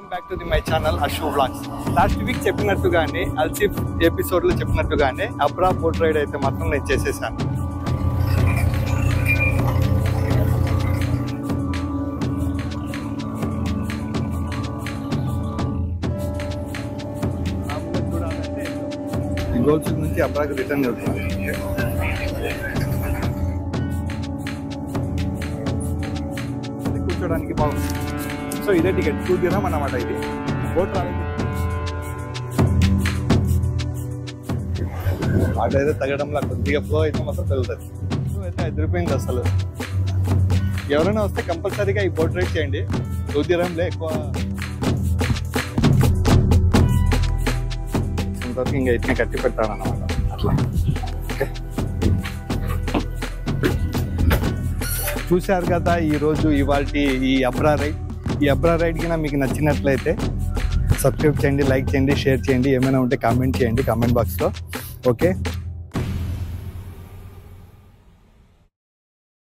Welcome back to my channel Ashu vlogs. Last week చెప్పినట్టుగానే అల్సిఫ్ episode లో చెప్పినట్టుగానే అబ్రా బోట్ రైడ్ అయితే మాత్రం నేను చేసేసాను. గోల్స్ నుంచి అబ్రాకి రిటర్న్ వెళ్తున్నాను. కూర్చోడానికి బాగుంది. సో ఇదే టికెట్ 2 dirham అన్నమాట. ఇది బోట్ రాలేదు, వాటర్ అయితే తగ్గడంలో కొద్దిగా ఫ్లో అయితే మాత్రం పెరుగుతుంది. సో అయితే అదిరిపోయింది అసలు. ఎవరైనా వస్తే కంపల్సరీగా ఈ బోట్ రైడ్ చేయండి. 2 dirhamలో ఎక్కువ ఇంకా ఇట్లా కట్టి పెట్టానన్నమాట. అట్లా చూశారు కదా ఈరోజు ఇవాల్టి ఈ అబ్రా రైడ్ కింద మీకు నచ్చినట్లయితే సబ్స్క్రైబ్ చేయండి, లైక్ చేయండి, షేర్ చేయండి, ఏమైనా ఉంటే కామెంట్ చేయండి కామెంట్ బాక్స్లో. ఓకే.